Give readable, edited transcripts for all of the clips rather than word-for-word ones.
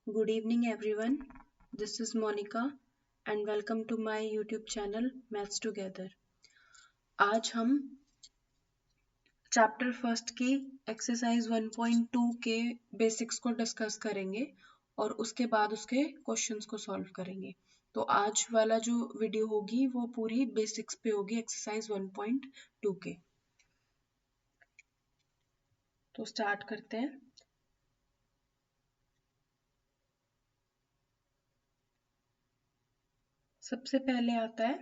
Good evening, everyone. This is Monica, and welcome to my YouTube channel Maths Together. आज हम chapter first की exercise 1.2 के basics को discuss करेंगे और उसके बाद उसके क्वेश्चंस को सॉल्व करेंगे। तो आज वाला जो वीडियो होगी वो पूरी बेसिक्स पे होगी एक्सरसाइज 1.2 के। तो स्टार्ट करते हैं। सबसे पहले आता है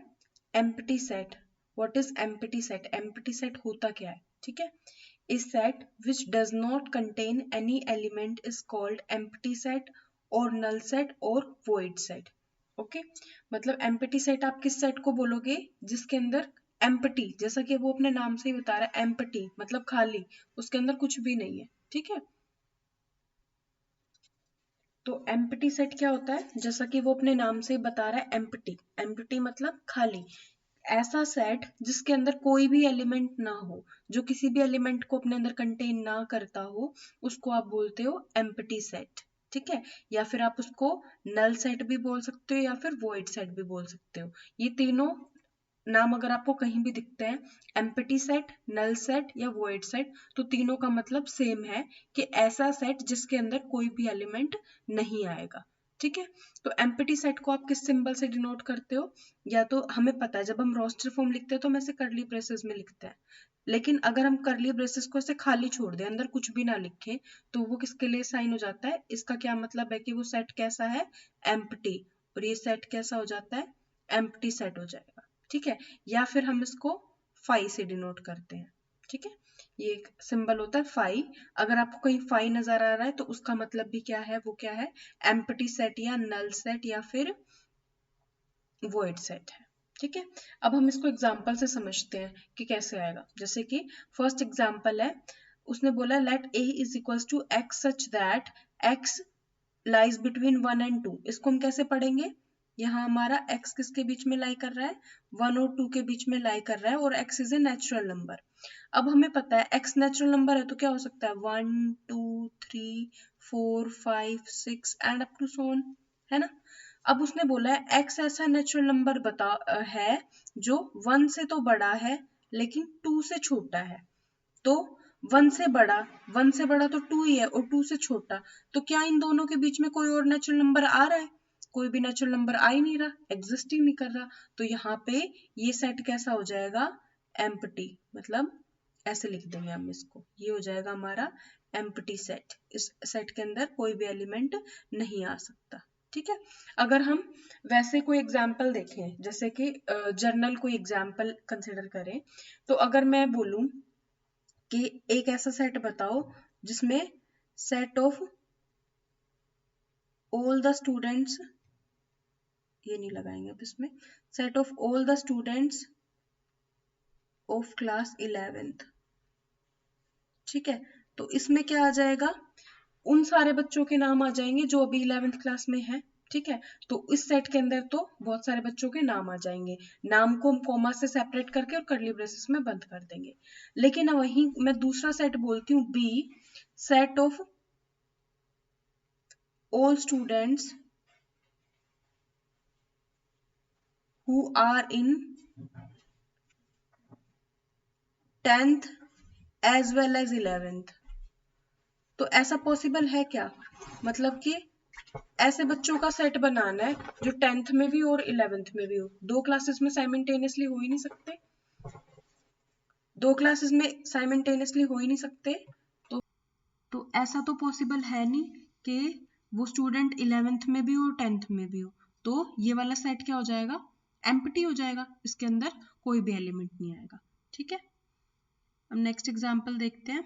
empty set. What is empty set? Empty set होता क्या है? ठीक है, इस set which does not contain any element is called empty set और नल सेट और वॉइड सेट। ओके, मतलब एम्प्टी सेट आप किस सेट को बोलोगे? जिसके अंदर एम्प्टी, जैसा कि वो अपने नाम से ही बता रहा है, एम्प्टी मतलब खाली, उसके अंदर कुछ भी नहीं है। ठीक है, तो एम्प्टी सेट क्या होता है? जैसा कि वो अपने नाम से बता रहा है, एम्प्टी। एम्प्टी मतलब खाली, ऐसा सेट जिसके अंदर कोई भी एलिमेंट ना हो, जो किसी भी एलिमेंट को अपने अंदर कंटेन ना करता हो, उसको आप बोलते हो एम्प्टी सेट। ठीक है, या फिर आप उसको नल सेट भी बोल सकते हो या फिर वॉइड सेट भी बोल सकते हो। ये तीनों नाम अगर आपको कहीं भी दिखते हैं, एम्प्टी सेट, नल सेट या वॉइड सेट, तो तीनों का मतलब सेम है कि ऐसा सेट जिसके अंदर कोई भी एलिमेंट नहीं आएगा। ठीक है, तो एम्प्टी सेट को आप किस सिंबल से डिनोट करते हो? या तो हमें पता है, जब हम रोस्टर फॉर्म लिखते हैं तो हम ऐसे करली ब्रेसेस में लिखते हैं, लेकिन अगर हम करली ब्रेसेस को ऐसे खाली छोड़ दें, अंदर कुछ भी ना लिखे, तो वो किसके लिए साइन हो जाता है? इसका क्या मतलब है कि वो सेट कैसा है? एम्प्टी। और ये सेट कैसा हो जाता है? एम्प्टी सेट हो जाएगा। ठीक है, या फिर हम इसको फाई से डिनोट करते हैं। ठीक है, ये एक सिंबल होता है फाई। अगर आपको कहीं फाई नजर आ रहा है तो उसका मतलब भी क्या है? वो क्या है? एम्प्टी सेट या नल सेट या फिर वॉइड सेट है। ठीक है, अब हम इसको एग्जाम्पल से समझते हैं कि कैसे आएगा। जैसे कि फर्स्ट एग्जाम्पल है, उसने बोला let a is equals to x such that x lies between 1 and 2। इसको हम कैसे पढ़ेंगे? यहाँ हमारा x किसके बीच में लाई कर रहा है? 1 और 2 के बीच में लाई कर रहा है, और x is a natural number. अब हमें पता है x नेचुरल नंबर है, तो क्या हो सकता है? 1 2 3 4 5 6 and up to so on, है ना। अब उसने बोला है x ऐसा नेचुरल नंबर है जो 1 से तो बड़ा है लेकिन 2 से छोटा है। तो 1 से बड़ा, 1 से बड़ा तो 2 ही है, और 2 से छोटा, तो क्या इन दोनों के बीच में कोई और नेचुरल नंबर आ रहा है? कोई भी नेचुरल नंबर आ ही नहीं रहा, एग्जिस्ट ही नहीं कर रहा। तो यहाँ पे ये सेट कैसा हो जाएगा? एम्प्टी। मतलब ऐसे लिख देंगे हम इसको, ये हो जाएगा हमारा एम्प्टी सेट। इस सेट के अंदर कोई भी एलिमेंट नहीं आ सकता। ठीक है, अगर हम वैसे कोई एग्जाम्पल देखें, जैसे कि जर्नल कोई एग्जाम्पल कंसिडर करें, तो अगर मैं बोलूं कि एक ऐसा सेट बताओ जिसमें set of all the students, ये नहीं लगाएंगे अब इसमें, set of all the students of class 11th। ठीक है, तो इसमें क्या आ जाएगा? उन सारे बच्चों के नाम आ जाएंगे जो अभी 11th क्लास में है। ठीक है, तो इस सेट के अंदर तो बहुत सारे बच्चों के नाम आ जाएंगे। नाम को हम कॉमा से सेपरेट करके और कर्ली ब्रेसेस में बंद कर देंगे। लेकिन वहीं मैं दूसरा सेट बोलती हूँ B, set of all students who are in 10th as well as 11th। तो ऐसा पॉसिबल है क्या? मतलब कि ऐसे बच्चों का सेट बनाना है जो 10th में भी और 11th में भी हो। दो क्लासेस में साइमल्टेनियसली हो ही नहीं सकते, दो क्लासेस में साइमल्टेनियसली हो ही नहीं सकते। तो ऐसा तो पॉसिबल है नहीं कि वो स्टूडेंट 11th में भी हो और 10th में भी हो। तो ये वाला सेट क्या हो जाएगा? एम्प्टी हो जाएगा, इसके अंदर कोई भी एलिमेंट नहीं आएगा। ठीक है, अब नेक्स्ट एग्जांपल देखते हैं।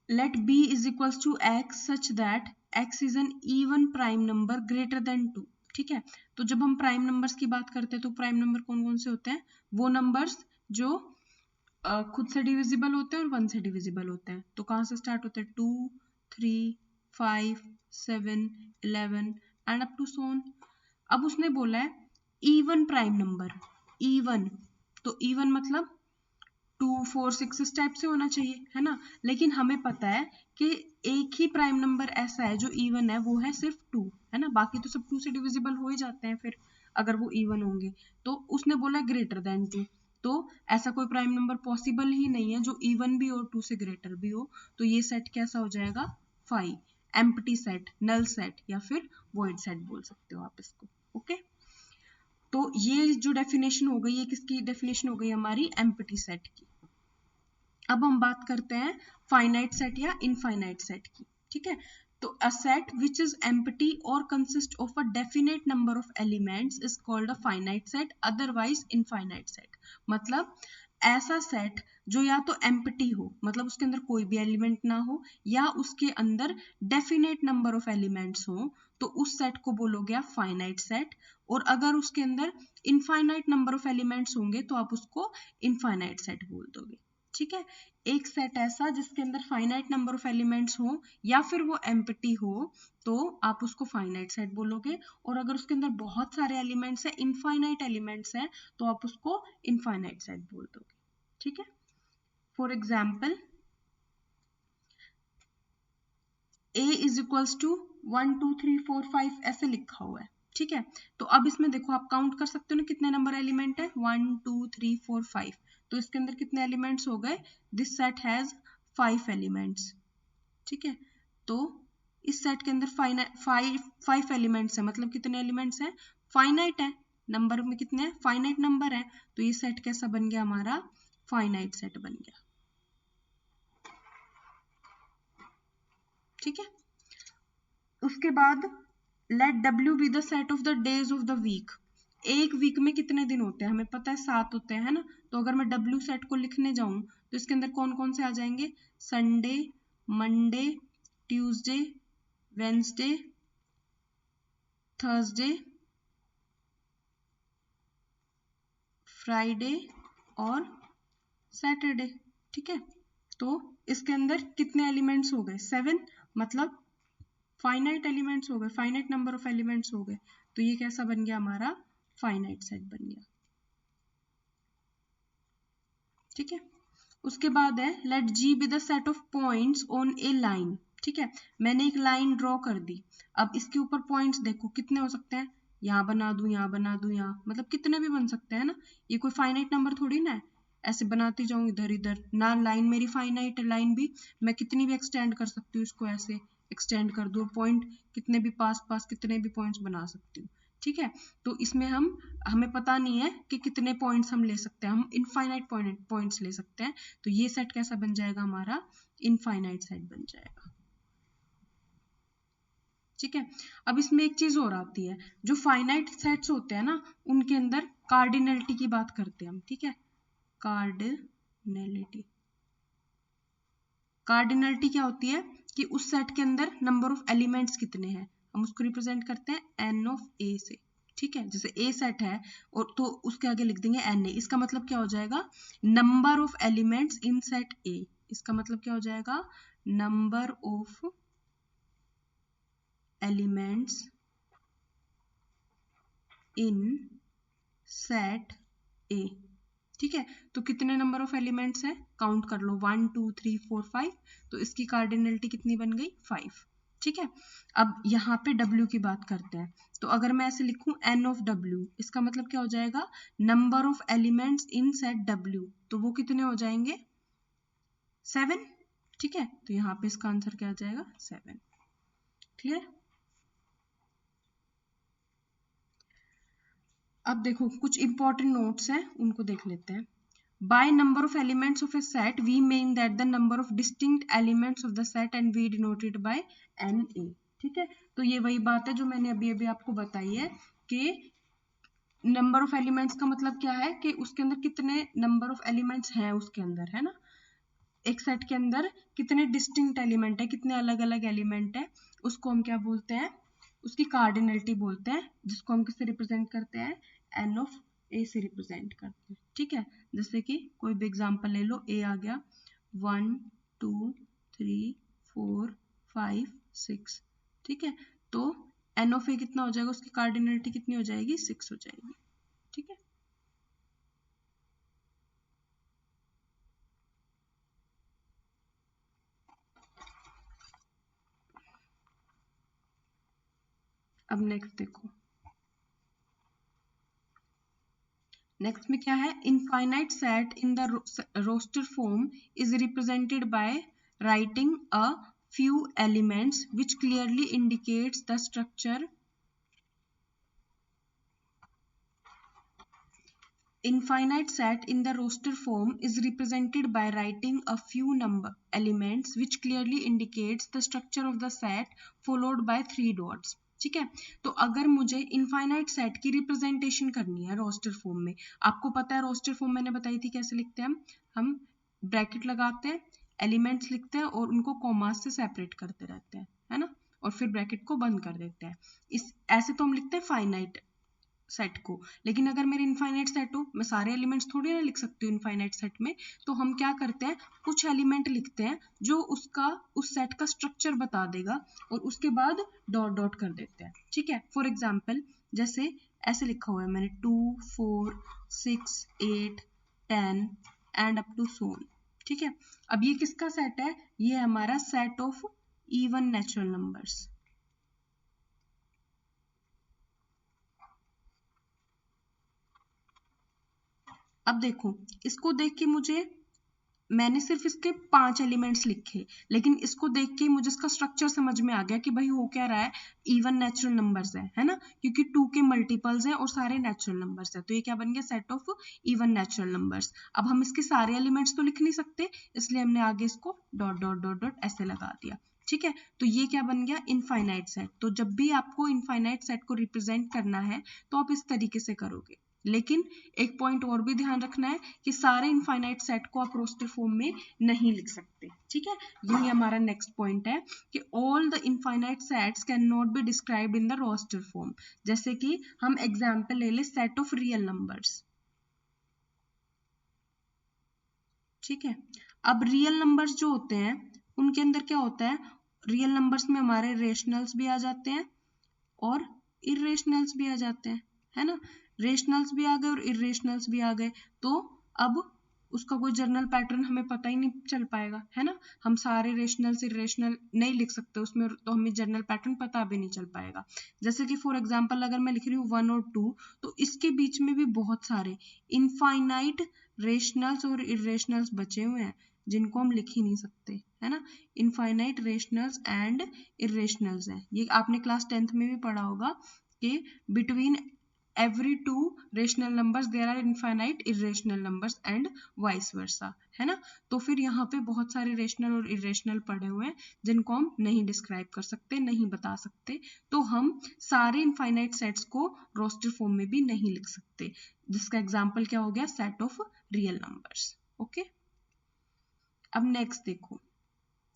Let b is equals to x such that x is an even prime number greater than 2। ठीक है, तो जब हम प्राइम नंबर्स की बात करते हैं तो प्राइम नंबर कौन कौन से होते हैं? वो नंबर्स जो खुद से डिविजिबल होते हैं और 1 से डिविजिबल होते हैं। तो कहाँ से स्टार्ट होते हैं? 2 3 5 7 11 and up to so on. अब उसने बोला है इवन प्राइम नंबर, इवन, तो इवन मतलब 2 4 6 इस टाइप से होना चाहिए, है ना। लेकिन हमें पता है कि एक ही प्राइम नंबर ऐसा है जो इवन है, वो है सिर्फ 2, है ना। बाकी तो सब 2 से डिविजिबल हो ही जाते हैं फिर, अगर वो इवन होंगे। तो उसने बोला ग्रेटर देन 2, तो ऐसा कोई प्राइम नंबर पॉसिबल ही नहीं है जो इवन भी और 2 से ग्रेटर भी हो। तो ये सेट कैसा हो जाएगा, 5, एम्प्टी सेट, नल सेट या फिर वॉइड सेट बोल सकते हो आप इसको। ओके, तो ये जो डेफिनेशन हो गई, ये किसकी डेफिनेशन हो गई, हमारी एम्प्टी सेट की। अब हम बात करते हैं फाइनाइट सेट या इनफाइनाइट सेट की, ठीक है। तो a set which is empty और consist of a definite number of elements is called a finite set, otherwise infinite set. मतलब ऐसा सेट जो या तो एम्प्टी हो, मतलब उसके अंदर कोई भी एलिमेंट ना हो, या उसके अंदर डेफिनेट नंबर ऑफ एलिमेंट्स हो, तो उस सेट को बोलोगे आप फाइनाइट सेट। और अगर उसके अंदर इनफाइनाइट नंबर ऑफ एलिमेंट्स होंगे तो आप उसको इनफाइनाइट सेट बोल दोगे, ठीक है। एक सेट ऐसा जिसके अंदर फाइनाइट नंबर ऑफ एलिमेंट्स हो या फिर वो एम्प्टी हो, तो आप उसको फाइनाइट सेट बोलोगे। और अगर उसके अंदर बहुत सारे एलिमेंट्स है, इनफाइनाइट एलिमेंट्स है, तो आप उसको इनफाइनाइट सेट बोल दोगे, ठीक है। For example a is equals to 1 2 3 4 5 ऐसे लिखा हुआ है, ठीक है। तो अब इसमें देखो, आप काउंट कर सकते हो ना कितने नंबर एलिमेंट है, 1 2 3 4 5। तो इसके अंदर कितने एलिमेंट्स हो गए, दिस सेट हैज 5 एलिमेंट्स, ठीक है। तो इस सेट के अंदर फाइव एलिमेंट्स है, मतलब कितने एलिमेंट्स हैं, फाइनाइट है, नंबर में कितने हैं, फाइनाइट नंबर है। तो ये सेट कैसा बन गया, हमारा फाइनाइट सेट बन गया, ठीक है। उसके बाद let W be the set of the days of the week. एक वीक में कितने दिन होते हैं, हमें पता है 7 होते हैं, है ना। तो अगर मैं W सेट को लिखने जाऊं तो इसके अंदर कौन कौन से आ जाएंगे, Sunday, Monday, Tuesday, Wednesday, Thursday, Friday और सैटरडे, ठीक है। तो इसके अंदर कितने एलिमेंट्स हो गए, 7, मतलब फाइनाइट एलिमेंट्स हो गए, फाइनाइट नंबर ऑफ एलिमेंट्स हो गए। तो ये कैसा बन गया, हमारा फाइनाइट सेट बन गया, ठीक है। उसके बाद है let G be the set of points on a line, ठीक है। मैंने एक लाइन ड्रॉ कर दी, अब इसके ऊपर पॉइंट्स देखो कितने हो सकते हैं, यहाँ बना दूं, यहाँ बना दूं, यहाँ, मतलब कितने भी बन सकते हैं ना। ये कोई फाइनाइट नंबर थोड़ी ना है, ऐसे बनाती जाऊं इधर इधर ना। लाइन मेरी फाइनाइट है, लाइन भी मैं कितनी भी एक्सटेंड कर सकती हूँ, इसको ऐसे एक्सटेंड कर दो, पॉइंट कितने भी पास पास कितने भी पॉइंट्स बना सकती हूँ, ठीक है। तो इसमें हमें पता नहीं है कि कितने पॉइंट्स हम ले सकते हैं, हम इनफाइनाइट पॉइंट्स ले सकते हैं। तो ये सेट कैसा बन जाएगा, हमारा इनफाइनाइट सेट बन जाएगा, ठीक है। अब इसमें एक चीज और आती है, जो फाइनाइट सेट्स होते हैं ना, उनके अंदर कार्डिनलिटी की बात करते हैं हम, ठीक है। कार्डिनलिटी, कार्डिनलिटी क्या होती है कि उस सेट के अंदर नंबर ऑफ एलिमेंट्स कितने हैं, हम उसको रिप्रेजेंट करते हैं n ऑफ a से, ठीक है। जैसे a सेट है और तो उसके आगे लिख देंगे na, इसका मतलब क्या हो जाएगा, number of elements in set a। इसका मतलब क्या हो जाएगा, number of elements in set a, ठीक है। तो कितने नंबर ऑफ एलिमेंट्स है, काउंट कर लो, 1 2 3 4 5। तो इसकी कार्डिनलिटी कितनी बन गई, 5, ठीक है। अब यहाँ पे W की बात करते हैं, तो अगर मैं ऐसे लिखूं n ऑफ W, इसका मतलब क्या हो जाएगा, number of elements in set W। तो वो कितने हो जाएंगे, 7, ठीक है। तो यहाँ पे इसका आंसर क्या आ जाएगा, 7, क्लियर। अब देखो कुछ इंपॉर्टेंट नोट्स हैं, उनको देख लेते हैं। By number of elements of a set, we mean that the number of distinct elements of the set and we denote it by NA, ठीक है। तो ये वही बात है जो मैंने अभी अभी आपको बताई है कि नंबर ऑफ एलिमेंट्स का मतलब क्या है कि उसके अंदर कितने नंबर ऑफ एलिमेंट्स हैं उसके अंदर, है ना। एक सेट के अंदर कितने डिस्टिंक्ट एलिमेंट है, कितने अलग अलग एलिमेंट है, उसको हम क्या बोलते हैं, उसकी कार्डिनलिटी बोलते हैं, जिसको हम किससे रिप्रेजेंट करते हैं, एन ऑफ ए से रिप्रेजेंट करते हैं, ठीक है। जैसे कि कोई भी एग्जांपल ले लो, ए आ गया 1 2 3 4 5 6, ठीक है। तो एन ऑफ ए कितना हो जाएगा, उसकी कार्डिनलिटी कितनी हो जाएगी, 6 हो जाएगी, ठीक है। अब नेक्स्ट देखो, नेक्स्ट में क्या है, infinite set in the roster form is represented by writing a few elements which clearly indicates the structure. Infinite set in the roster form is represented by writing a few number elements which clearly indicates the structure of the set followed by 3 dots. ठीक है, तो अगर मुझे infinite set की representation करनी है roster form में, आपको पता है रोस्टर फॉर्म मैंने बताई थी कैसे लिखते हैं, हम ब्रैकेट लगाते हैं, एलिमेंट्स लिखते हैं और उनको कॉमा से सेपरेट करते रहते हैं, है ना, और फिर ब्रैकेट को बंद कर देते हैं। इस ऐसे तो हम लिखते हैं फाइनाइट सेट को, लेकिन अगर मेरे इनफाइनाइट सेट हो, मैं सारे एलिमेंट्स थोड़ी ना लिख सकती हूँ इनफाइनाइट सेट में, तो हम क्या करते हैं, कुछ एलिमेंट लिखते हैं जो उसका उस सेट का स्ट्रक्चर बता देगा और उसके बाद डॉट डॉट कर देते हैं। ठीक है, फॉर एग्जाम्पल जैसे ऐसे लिखा हुआ है मैंने 2 4 6 8 10 and up to so on. ठीक है, अब ये किसका सेट है, ये हमारा set of even natural numbers. अब देखो, इसको देख के मुझे, मैंने सिर्फ इसके 5 एलिमेंट्स लिखे, लेकिन इसको देख के मुझे इसका स्ट्रक्चर समझ में आ गया कि भाई हो क्या रहा है, इवन नेचुरल नंबर्स है ना, क्योंकि 2 के मल्टीपल्स हैं और सारे नेचुरल नंबर्स है, तो ये क्या बन गया, set of even natural numbers. अब हम इसके सारे एलिमेंट्स तो लिख नहीं सकते, इसलिए हमने आगे इसको डॉट डॉट डॉट डॉट ऐसे लगा दिया। ठीक है, तो ये क्या बन गया, इनफाइनाइट सेट। तो जब भी आपको इनफाइनाइट सेट को रिप्रेजेंट करना है तो आप इस तरीके से करोगे, लेकिन एक पॉइंट और भी ध्यान रखना है कि सारे इनफाइनाइट सेट को आप रोस्टर फॉर्म में नहीं लिख सकते। ठीक है, यही हमारा नेक्स्ट पॉइंट है कि all the infinite sets can not be described in the roster form. जैसे कि हम एग्जांपल ले ले सेट ऑफ रियल नंबर्स। ठीक है, अब रियल नंबर्स जो होते हैं उनके अंदर क्या होता है, रियल नंबर्स में हमारे रेशनल्स भी आ जाते हैं और इरेशनल्स भी आ जाते हैं, है ना, रेशनल्स भी आ गए और इरेशनल्स भी आ गए, तो अब उसका कोई जर्नल पैटर्न हमें पता ही नहीं चल पाएगा, है ना, हम सारे रेशनल्स इरेशनल नहीं लिख सकते उसमें, तो हमें जर्नल पैटर्न पता भी नहीं चल पाएगा। जैसे कि फॉर एग्जांपल अगर मैं लिख रही हूँ 1 और 2, तो इसके बीच में भी बहुत सारे इनफाइनाइट रेशनल्स और इरेशनल्स बचे हुए हैं जिनको हम लिख ही नहीं सकते, है ना, इनफाइनाइट रेशनल्स एंड इरेशनल्स हैं। ये आपने क्लास 10th में भी पढ़ा होगा कि between every two rational numbers there are infinite irrational numbers and vice versa, है ना। तो फिर यहाँ पे बहुत सारे रेशनल और इरेशनल पड़े हुए हैं जिनको हम नहीं डिस्क्राइब कर सकते, नहीं बता सकते, तो हम सारे इनफाइनाइट सेट्स को रोस्टर फॉर्म में भी नहीं लिख सकते, जिसका एग्जाम्पल क्या हो गया, set of real numbers. Okay, अब नेक्स्ट देखो,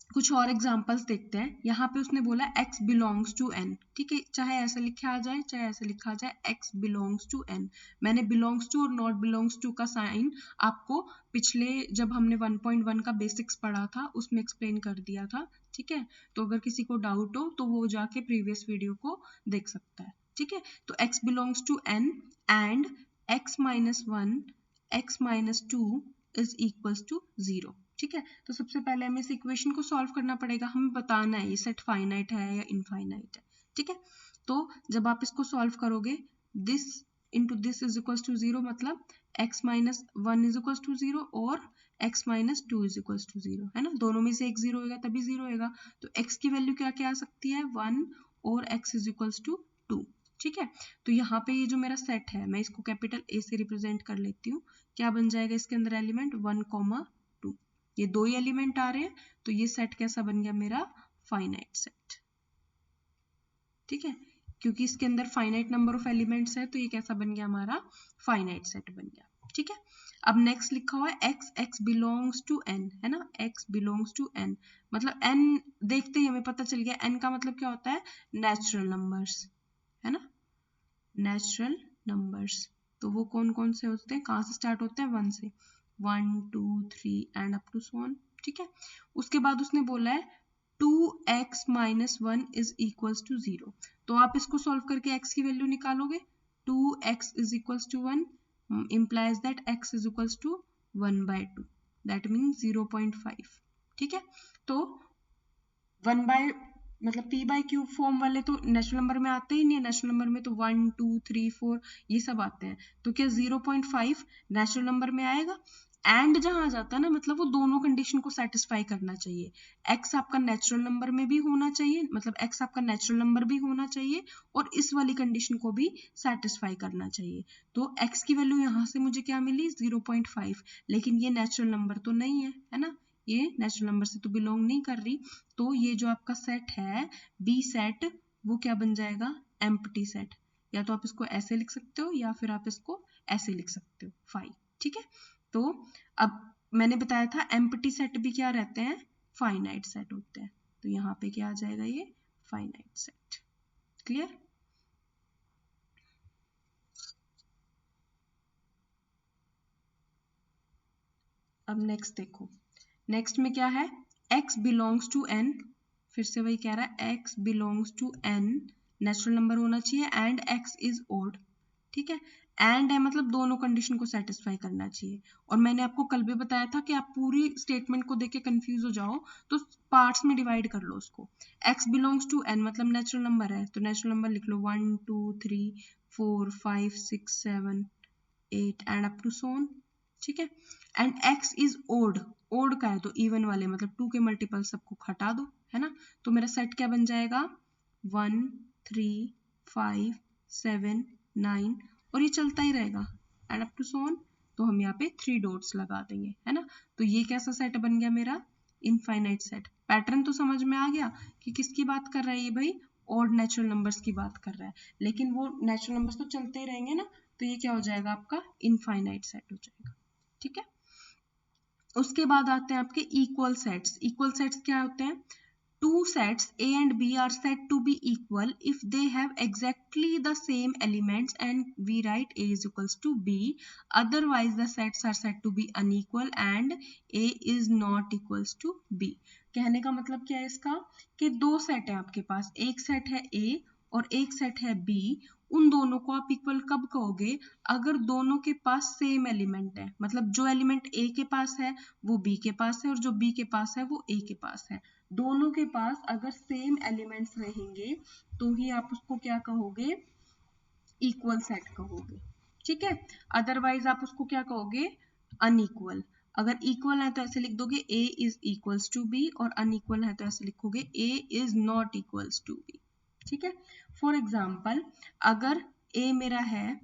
कुछ और एग्जांपल्स देखते हैं। यहाँ पे उसने बोला x बिलोंग्स टू n। ठीक है, चाहे ऐसे लिखा आ जाए चाहे ऐसे लिखा आ जाए, x बिलोंग्स टू n। मैंने बिलोंग्स टू और नॉट बिलोंग्स टू का साइन आपको पिछले जब हमने 1.1 का बेसिक्स पढ़ा था उसमें एक्सप्लेन कर दिया था। ठीक है, तो अगर किसी को डाउट हो तो वो जाके प्रीवियस वीडियो को देख सकता है। ठीक है, तो x belongs to n and x minus 1 x minus 2 is equals to 0। ठीक है, तो सबसे पहले हमें इस इक्वेशन को सॉल्व करना पड़ेगा, हमें बताना है ये सेट फाइनाइट है या इनफाइनाइट है। ठीक है, तो जब आप इसको सॉल्व करोगे, this into this is equals to 0, मतलब x minus 1 is equals to 0 और x minus 2 is equals to 0, है ना, दोनों में से एक 0 होगा तभी 0 होगा, तो x की वैल्यू क्या क्या आ सकती है, 1 और x इज इक्वल्स टू 2। ठीक है, तो यहाँ पे ये जो मेरा सेट है मैं इसको कैपिटल A से रिप्रेजेंट कर लेती हूँ, क्या बन जाएगा इसके अंदर एलिमेंट 1, 2, ये 2 ही एलिमेंट आ रहे हैं, तो ये सेट कैसा बन गया मेरा, फाइनाइट सेट। ठीक है, क्योंकि इसके अंदर फाइनाइट नंबर ऑफ एलिमेंट्स है तो ये कैसा बन गया, हमारा फाइनाइट सेट बन गया। ठीक है, अब नेक्स्ट लिखा हुआ है x बिलोंग्स टू n, है ना, x बिलोंग्स टू n, मतलब n देखते ही हमें पता चल गया n का मतलब क्या होता है, नेचुरल नंबर्स, है ना, नेचुरल नंबर्स। तो वो कौन कौन से होते हैं, कहाँ से स्टार्ट होते हैं, 1 से, 1 2 3 and up to so on. ठीक है, उसके बाद उसने बोला है 2x minus 1 is equals to 0, तो आप इसको सॉल्व करके x की वैल्यू निकालोगे, 2x is equals to 1 implies that x is equals to 1/2, that means 0.5। ठीक है, तो 1/2 मतलब पी बाई क्यूब फॉर्म वाले तो नेचुरल नंबर में आते ही नहीं है, नेचुरल नंबर में तो 1 2 3 4 ये सब आते हैं, तो क्या 0.5 नेचुरल नंबर में आएगा? एंड जहां आ जाता है ना, मतलब वो दोनों कंडीशन को सेटिस्फाई करना चाहिए, एक्स आपका नेचुरल नंबर में भी होना चाहिए, मतलब एक्स आपका नेचुरल नंबर भी होना चाहिए और इस वाली कंडीशन को भी सेटिस्फाई करना चाहिए। तो एक्स की वैल्यू यहाँ से मुझे क्या मिली 0.5, लेकिन ये नेचुरल नंबर तो नहीं है ना, ये नेचुरल नंबर से तो बिलोंग नहीं कर रही, तो ये जो आपका सेट है बी सेट वो क्या बन जाएगा, एम्प्टी सेट। या तो आप इसको ऐसे लिख सकते हो या फिर आप इसको ऐसे लिख सकते हो 5। ठीक है, तो अब मैंने बताया था एम्प्टी सेट भी क्या रहते हैं, फाइनाइट सेट होते हैं, तो यहाँ पे क्या आ जाएगा, ये फाइनाइट सेट। क्लियर? अब नेक्स्ट देखो, नेक्स्ट में क्या है, x बिलोंग्स टू n, फिर से वही कह रहा है x belongs to n, natural number होना चाहिए एंड x इज ओड। ठीक है, एंड है मतलब दोनों कंडीशन को सेटिस्फाई करना चाहिए। और मैंने आपको कल भी बताया था कि आप पूरी स्टेटमेंट को देख के कंफ्यूज हो जाओ तो पार्ट्स में डिवाइड कर लो उसको। x बिलोंग्स टू n मतलब नेचुरल नंबर है, तो नेचुरल नंबर लिख लो 1 2 3 4 5 6 7 8 and up to so on. ठीक है, and x is odd, odd का है तो इवन वाले मतलब 2 के मल्टीपल सबको हटा दो, है ना, तो मेरा सेट क्या बन जाएगा 1 3 5 7 9 और ये चलता ही रहेगा and up to so on. तो हम यहाँ पे 3 डॉट्स लगा देंगे, है ना, तो ये कैसा सेट बन गया मेरा, इनफाइनाइट सेट। पैटर्न तो समझ में आ गया कि किसकी बात कर रहा है ये भाई, ऑड नेचुरल नंबर्स की बात कर रहा है, लेकिन वो नेचुरल नंबर्स तो चलते ही रहेंगे ना, तो ये क्या हो जाएगा आपका इनफाइनाइट सेट हो जाएगा। ठीक है, उसके बाद आते हैं आपके इक्वल सेट्स। इक्वल सेट्स क्या होते हैं, two sets A and B are said to be equal if they have exactly the same elements and we write A is equals to B. Otherwise the sets are said to be unequal and A is not equals to B. कहने का मतलब क्या है इसका, कि दो set है आपके पास, एक सेट है A और एक सेट है B, उन दोनों को आप इक्वल कब कहोगे, अगर दोनों के पास सेम एलिमेंट है, मतलब जो एलिमेंट A के पास है वो B के पास है और जो B के पास है वो A के पास है, दोनों के पास अगर सेम एलिमेंट्स रहेंगे तो ही आप उसको क्या कहोगे, इक्वल सेट कहोगे। ठीक है, अदरवाइज आप उसको क्या कहोगे, अनइक्वल। अगर इक्वल है तो ऐसे लिख दोगे A is equals to B और अनइक्वल है तो ऐसे लिखोगे A is not equals to B। ठीक है, फॉर एग्जाम्पल अगर A मेरा है,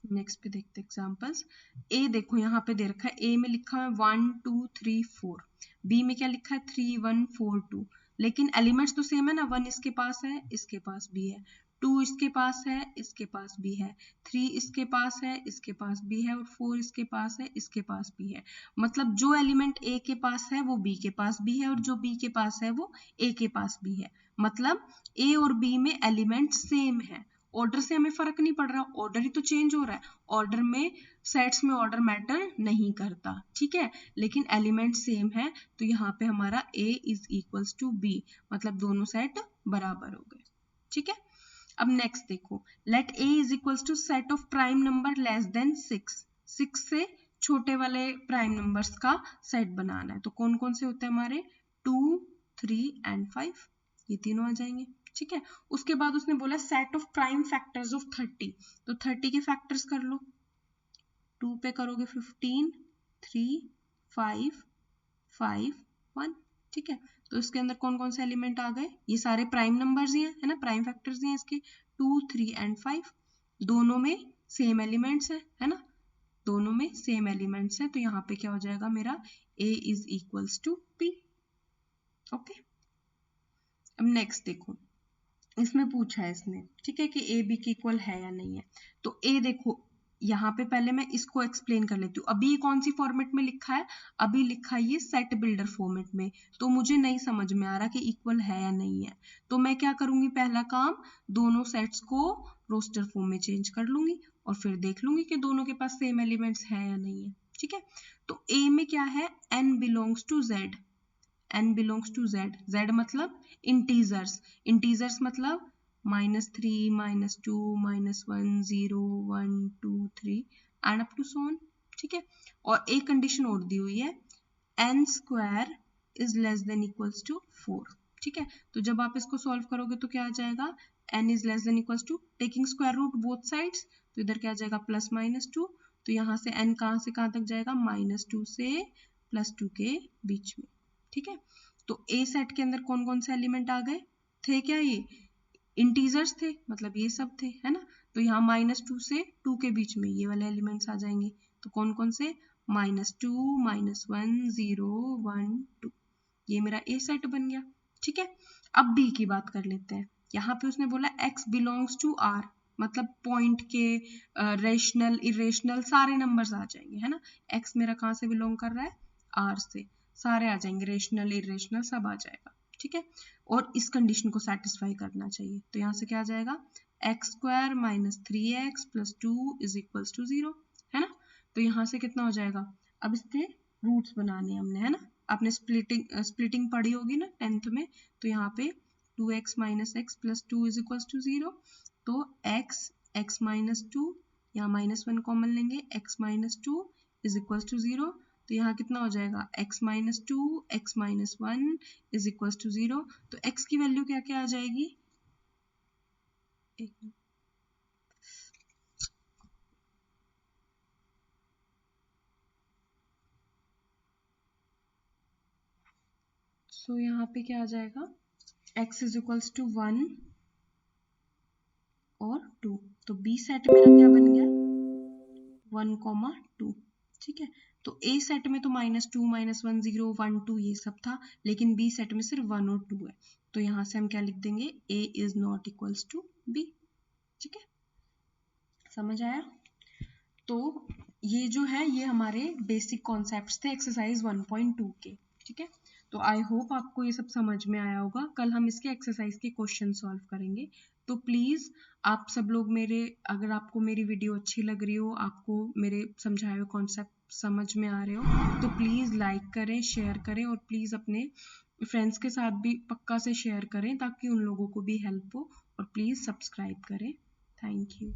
नेक्स्ट पे देखते एग्जांपल्स, ए देखो यहाँ पे दे रखा है, ए में लिखा है 1 2 3 4, बी में क्या लिखा है 3 1 4 2, लेकिन एलिमेंट्स तो सेम है ना, 1 इसके पास है इसके पास भी है, 2 इसके पास है इसके पास भी है, 3 इसके पास है इसके पास भी है और 4 इसके पास है इसके पास भी है। मतलब जो एलिमेंट ए के पास है वो बी के पास भी है और जो बी के पास है वो ए के पास भी है, मतलब ए और बी में एलिमेंट सेम है। ऑर्डर से हमें फर्क नहीं पड़ रहा, ऑर्डर ही तो चेंज हो रहा है, ऑर्डर में सेट्स में ऑर्डर मैटर नहीं करता। ठीक है, लेकिन एलिमेंट सेम है तो यहाँ पे हमारा A is equals to B, मतलब दोनों सेट बराबर हो गए। ठीक है, अब नेक्स्ट देखो, let A is equals to set of prime number less than 6, 6 से छोटे वाले प्राइम नंबर्स का सेट बनाना है, तो कौन कौन से होते हैं हमारे 2 3 एंड 5, ये तीनों आ जाएंगे। ठीक है, उसके बाद उसने बोला set of prime factors of 30, तो 30 के फैक्टर्स कर लो, 2 पे करोगे 15 3 5 5 1। ठीक है, तो इसके अंदर कौन कौन से एलिमेंट आ गए, ये सारे प्राइम नंबर्स ही हैं, है ना, प्राइम फैक्टर्स ही हैं इसके 2 3 एंड 5, दोनों में सेम एलिमेंट्स है ना, दोनों में सेम एलिमेंट्स है, तो यहाँ पे क्या हो जाएगा मेरा A is equals to B। Okay, अब नेक्स्ट देखो, इसमें पूछा है इसने, ठीक है, कि ए बी के इक्वल है या नहीं है, तो ए देखो यहाँ पे पहले मैं इसको एक्सप्लेन कर लेती हूँ, अभी ये कौन सी फॉर्मेट में लिखा है, अभी लिखा है ये सेट बिल्डर फॉर्मेट में, तो मुझे नहीं समझ में आ रहा कि इक्वल है या नहीं है, तो मैं क्या करूंगी, पहला काम दोनों सेट्स को रोस्टर फॉर्म में चेंज कर लूंगी और फिर देख लूंगी कि दोनों के पास सेम एलिमेंट्स है या नहीं है। ठीक है, तो ए में क्या है, n belongs to z, n belongs to z, z मतलब इंटीजर्स, इंटीजर्स मतलब -3 -2 -1 0 1 2 3 and up to so on. ठीक है, और एक कंडीशन और दी हुई है, n square is less than equals to 4। ठीक है। तो जब आप इसको सॉल्व करोगे तो क्या आ जाएगा, n is less than equals to, taking square root both sides, तो इधर क्या आ जाएगा प्लस माइनस टू, तो यहाँ से n कहाँ से कहाँ तक जाएगा, -2 से +2 के बीच में, ठीक है। तो ए सेट के अंदर कौन कौन से एलिमेंट आ गए थे, क्या ये इंटीजर्स थे, मतलब ये सब थे, है ना। तो यहाँ -2 से 2 के बीच में ये वाले एलिमेंट्स आ जाएंगे, तो कौन कौन से, -2, -1, 0, 1, 2, ये मेरा ए सेट बन गया, ठीक है। अब बी की बात कर लेते हैं। यहाँ पे उसने बोला x बिलोंग्स टू r, मतलब पॉइंट के रेशनल इरेशनल सारे नंबर्स आ जाएंगे, है ना। x मेरा कहाँ से बिलोंग कर रहा है, r से, सारे आ जाएंगे, रेशनल इरेशनल सब आ जाएगा, ठीक है। और इस कंडीशन को सेटिस्फाई करना चाहिए, तो यहाँ से क्या आ जाएगा, x² - 3x + 2 is equals to 0, है ना। तो यहाँ से कितना हो जाएगा, अब इसके रूट्स बनाने हमने, है ना। आपने स्प्लिटिंग पढ़ी होगी ना 10th में, तो यहाँ पे 2x - x + 2 is equals to 0, तो x - 2, यहाँ -1 कॉमन लेंगे, x - 2 इज इक्वल्स टू 0, तो यहाँ कितना हो जाएगा, x - 2, x - 1 is equals to 0, तो x की वैल्यू क्या क्या आ जाएगी, सो यहाँ पे क्या आ जाएगा, x इज इक्वल्स टू 1 और 2, तो बी सेट मेरा क्या बन गया, 1, 2, ठीक है। तो ए सेट में तो -2, -1, 0, 1, 2 ये सब था, लेकिन बी सेट में सिर्फ 1 और 2 है, तो यहाँ से हम क्या लिख देंगे, a is not equals to b, ठीक है, समझ आया। तो ये जो है ये हमारे बेसिक कॉन्सेप्ट्स थे एक्सरसाइज 1.2 के, ठीक है। तो आई होप आपको ये सब समझ में आया होगा। कल हम इसके एक्सरसाइज के क्वेश्चन सॉल्व करेंगे। तो प्लीज़ आप सब लोग मेरे, अगर आपको मेरी वीडियो अच्छी लग रही हो, आपको मेरे समझाए हुए कॉन्सेप्ट समझ में आ रहे हो, तो प्लीज़ लाइक करें, शेयर करें, और प्लीज़ अपने फ्रेंड्स के साथ भी पक्का से शेयर करें ताकि उन लोगों को भी हेल्प हो, और प्लीज़ सब्सक्राइब करें। Thank you.